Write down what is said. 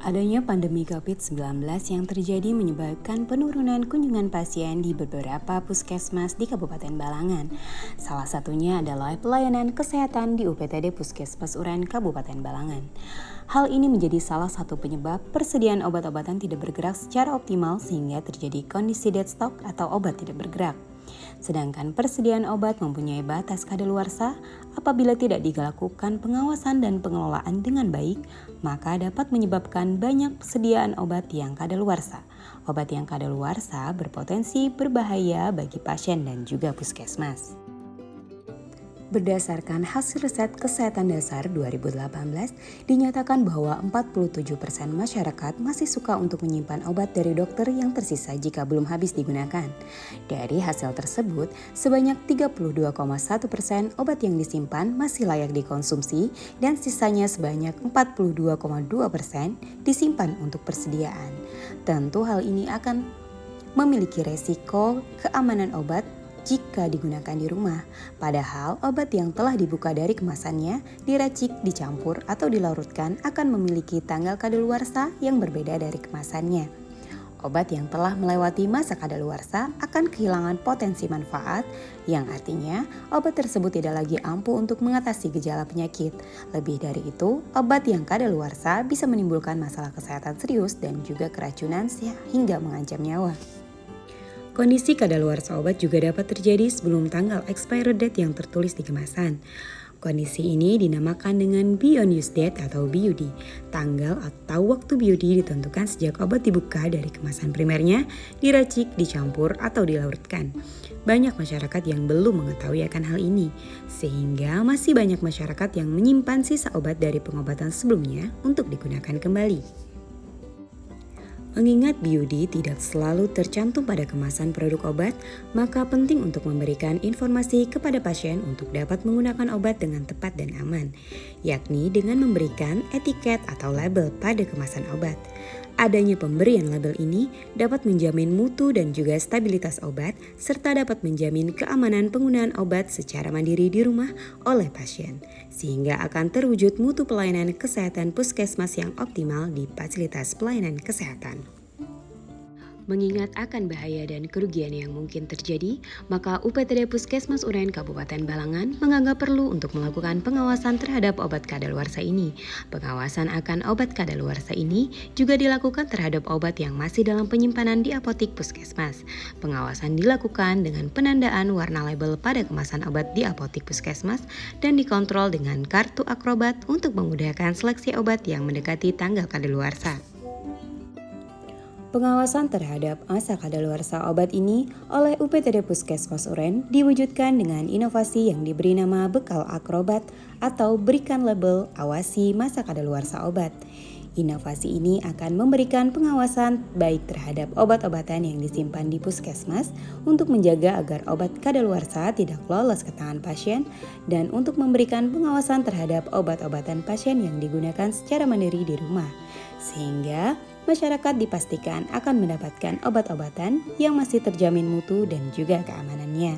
Adanya pandemi COVID-19 yang terjadi menyebabkan penurunan kunjungan pasien di beberapa puskesmas di Kabupaten Balangan. Salah satunya adalah pelayanan kesehatan di UPTD Puskesmas Uren Kabupaten Balangan. Hal ini menjadi salah satu penyebab persediaan obat-obatan tidak bergerak secara optimal sehingga terjadi kondisi dead stock atau obat tidak bergerak. Sedangkan persediaan obat mempunyai batas kadaluarsa, apabila tidak dilakukan pengawasan dan pengelolaan dengan baik, maka dapat menyebabkan banyak persediaan obat yang kadaluarsa. Obat yang kadaluarsa berpotensi berbahaya bagi pasien dan juga puskesmas. Berdasarkan hasil riset Kesehatan Dasar 2018, dinyatakan bahwa 47% masyarakat masih suka untuk menyimpan obat dari dokter yang tersisa jika belum habis digunakan. Dari hasil tersebut, sebanyak 32,1% obat yang disimpan masih layak dikonsumsi dan sisanya sebanyak 42,2% disimpan untuk persediaan. Tentu hal ini akan memiliki resiko keamanan obat jika digunakan di rumah. Padahal obat yang telah dibuka dari kemasannya, diracik, dicampur, atau dilarutkan akan memiliki tanggal kadaluarsa yang berbeda dari kemasannya. Obat yang telah melewati masa kadaluarsa akan kehilangan potensi manfaat, yang artinya obat tersebut tidak lagi ampuh untuk mengatasi gejala penyakit. Lebih dari itu, obat yang kadaluarsa bisa menimbulkan masalah kesehatan serius dan juga keracunan hingga mengancam nyawa. Kondisi kadaluarsa obat juga dapat terjadi sebelum tanggal expiry date yang tertulis di kemasan. Kondisi ini dinamakan dengan Beyond Use Date atau BUD. Tanggal atau waktu BUD ditentukan sejak obat dibuka dari kemasan primernya, diracik, dicampur, atau dilarutkan. Banyak masyarakat yang belum mengetahui akan hal ini, sehingga masih banyak masyarakat yang menyimpan sisa obat dari pengobatan sebelumnya untuk digunakan kembali. Mengingat BUD tidak selalu tercantum pada kemasan produk obat, maka penting untuk memberikan informasi kepada pasien untuk dapat menggunakan obat dengan tepat dan aman, yakni dengan memberikan etiket atau label pada kemasan obat. Adanya pemberian label ini dapat menjamin mutu dan juga stabilitas obat, serta dapat menjamin keamanan penggunaan obat secara mandiri di rumah oleh pasien, sehingga akan terwujud mutu pelayanan kesehatan puskesmas yang optimal di fasilitas pelayanan kesehatan. Mengingat akan bahaya dan kerugian yang mungkin terjadi, maka UPTD Puskesmas Uren Kabupaten Balangan menganggap perlu untuk melakukan pengawasan terhadap obat kadaluarsa ini. Pengawasan akan obat kadaluarsa ini juga dilakukan terhadap obat yang masih dalam penyimpanan di apotik puskesmas. Pengawasan dilakukan dengan penandaan warna label pada kemasan obat di apotik puskesmas dan dikontrol dengan kartu Akrobat untuk memudahkan seleksi obat yang mendekati tanggal kadaluarsa. Pengawasan terhadap masa kadaluarsa obat ini oleh UPTD Puskesmas Uren diwujudkan dengan inovasi yang diberi nama Bekal Akrobat atau berikan label awasi masa kadaluarsa obat. Inovasi ini akan memberikan pengawasan baik terhadap obat-obatan yang disimpan di puskesmas untuk menjaga agar obat kadaluarsa tidak lolos ke tangan pasien dan untuk memberikan pengawasan terhadap obat-obatan pasien yang digunakan secara mandiri di rumah, sehingga masyarakat dipastikan akan mendapatkan obat-obatan yang masih terjamin mutu dan juga keamanannya.